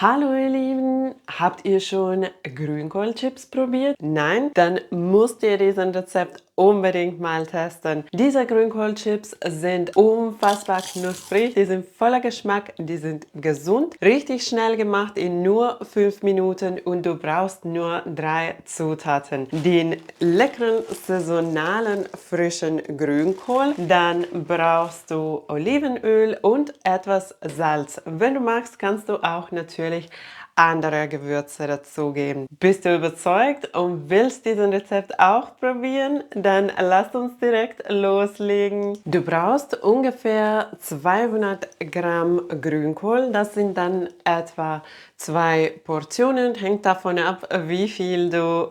Hallo ihr Lieben, habt ihr schon Grünkohlchips probiert? Nein? Dann müsst ihr diesen Rezept unbedingt mal testen. Diese Grünkohlchips sind unfassbar knusprig, die sind voller Geschmack, die sind gesund, richtig schnell gemacht in nur 5 Minuten und du brauchst nur 3 Zutaten. Den leckeren, saisonalen, frischen Grünkohl, dann brauchst du Olivenöl und etwas Salz. Wenn du magst, kannst du auch natürlich andere Gewürze dazugeben. Bist du überzeugt und willst diesen Rezept auch probieren? Dann lass uns direkt loslegen. Du brauchst ungefähr 200 Gramm Grünkohl. Das sind dann etwa 2 Portionen. Hängt davon ab, wie viel du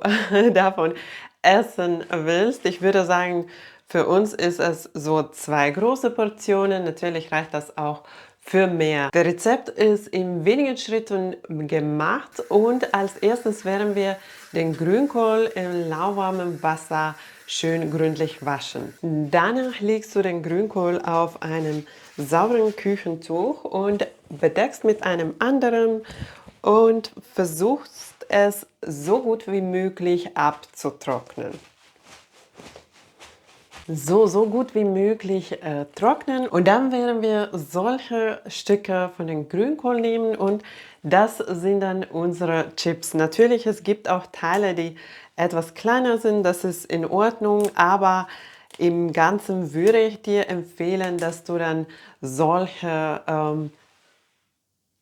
davon essen willst. Ich würde sagen, für uns ist es so 2 große Portionen. Natürlich reicht das auch für mehr. Das Rezept ist in wenigen Schritten gemacht und als erstes werden wir den Grünkohl in lauwarmem Wasser schön gründlich waschen. Danach legst du den Grünkohl auf einem sauberen Küchentuch und bedeckst mit einem anderen und versuchst es so gut wie möglich abzutrocknen. So gut wie möglich trocknen und dann werden wir solche Stücke von den Grünkohl nehmen und das sind dann unsere Chips. Natürlich, es gibt auch Teile, die etwas kleiner sind, das ist in Ordnung, aber im Ganzen würde ich dir empfehlen, dass du dann solche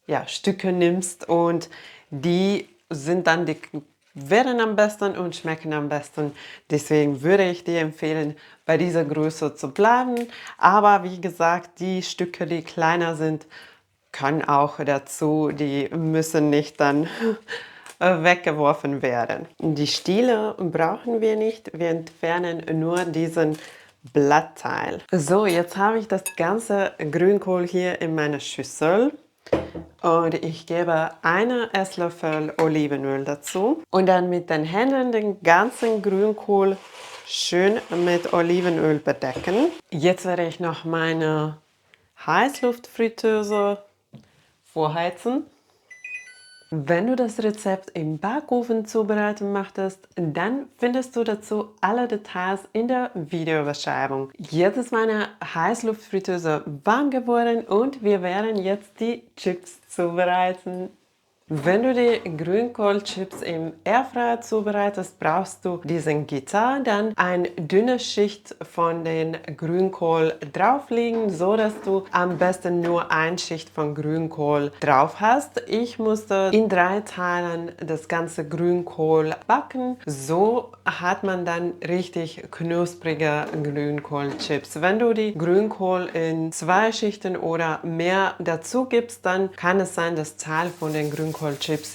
ja, Stücke nimmst und die sind dann die werden am besten und schmecken am besten. Deswegen würde ich dir empfehlen, bei dieser Größe zu bleiben. Aber wie gesagt, die Stücke, die kleiner sind, können auch dazu, die müssen nicht dann weggeworfen werden. Die Stiele brauchen wir nicht, wir entfernen nur diesen Blattteil. So, jetzt habe ich das ganze Grünkohl hier in meiner Schüssel. Und ich gebe einen Esslöffel Olivenöl dazu und dann mit den Händen den ganzen Grünkohl schön mit Olivenöl bedecken. Jetzt werde ich noch meine Heißluftfritteuse vorheizen. Wenn du das Rezept im Backofen zubereiten möchtest, dann findest du dazu alle Details in der Videobeschreibung. Jetzt ist meine Heißluftfritteuse warm geworden und wir werden jetzt die Chips zubereiten. Wenn du die Grünkohlchips im Airfryer zubereitest, brauchst du diesen Gitter, dann eine dünne Schicht von den Grünkohl drauflegen, so dass du am besten nur eine Schicht von Grünkohl drauf hast. Ich musste in 3 Teilen das ganze Grünkohl backen. So hat man dann richtig knusprige Grünkohlchips. Wenn du die Grünkohl in 2 Schichten oder mehr dazu gibst, dann kann es sein, dass Teil von den Grünkohlchips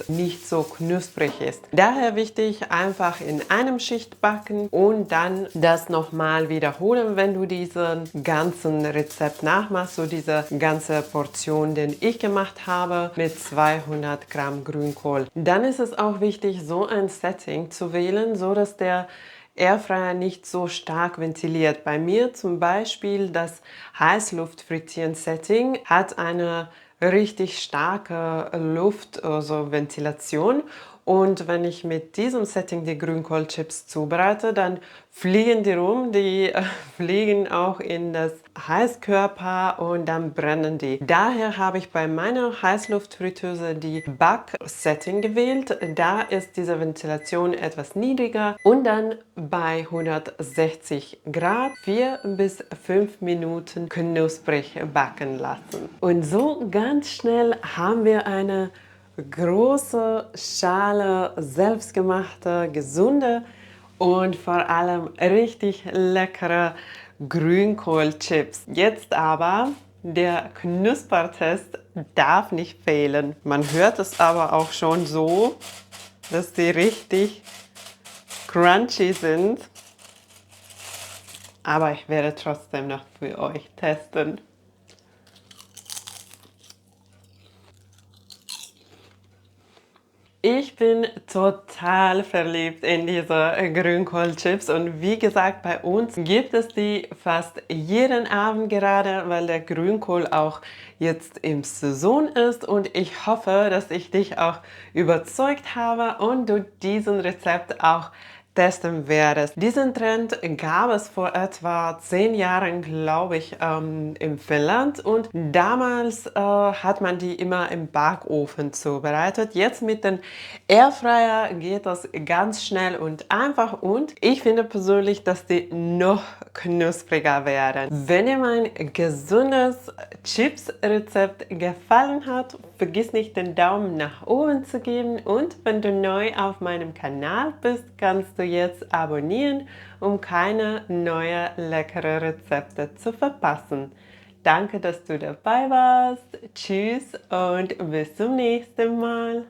nicht so knusprig ist. Daher wichtig, einfach in einem Schicht backen und dann das nochmal wiederholen, wenn du diesen ganzen Rezept nachmachst, so diese ganze Portion, den ich gemacht habe, mit 200 Gramm Grünkohl. Dann ist es auch wichtig, so ein Setting zu wählen, so dass der Airfryer nicht so stark ventiliert. Bei mir zum Beispiel das Heißluftfrittieren-Setting hat eine richtig starke Luft, also Ventilation. Und wenn ich mit diesem Setting die Grünkohlchips zubereite, dann fliegen die rum, die fliegen auch in das Heißkörper und dann brennen die. Daher habe ich bei meiner Heißluftfritteuse die Back-Setting gewählt. Da ist diese Ventilation etwas niedriger und dann bei 160 Grad 4 bis 5 Minuten knusprig backen lassen. Und so ganz schnell haben wir eine große Schale selbstgemachte, gesunde und vor allem richtig leckere Grünkohlchips. Jetzt aber der Knuspertest darf nicht fehlen. Man hört es aber auch schon so, dass die richtig crunchy sind. Aber ich werde trotzdem noch für euch testen. Ich bin total verliebt in diese Grünkohlchips und wie gesagt, bei uns gibt es die fast jeden Abend gerade, weil der Grünkohl auch jetzt im Saison ist und ich hoffe, dass ich dich auch überzeugt habe und du diesen Rezept auch testen werdest. Diesen Trend gab es vor etwa 10 Jahren, glaube ich, in Finnland und damals hat man die immer im Backofen zubereitet. Jetzt mit dem Airfryer geht das ganz schnell und einfach und ich finde persönlich, dass die noch knuspriger werden. Wenn dir mein gesundes Chips-Rezept gefallen hat, vergiss nicht den Daumen nach oben zu geben und wenn du neu auf meinem Kanal bist, kannst du jetzt abonnieren, um keine neuen leckeren Rezepte zu verpassen. Danke, dass du dabei warst. Tschüss und bis zum nächsten Mal.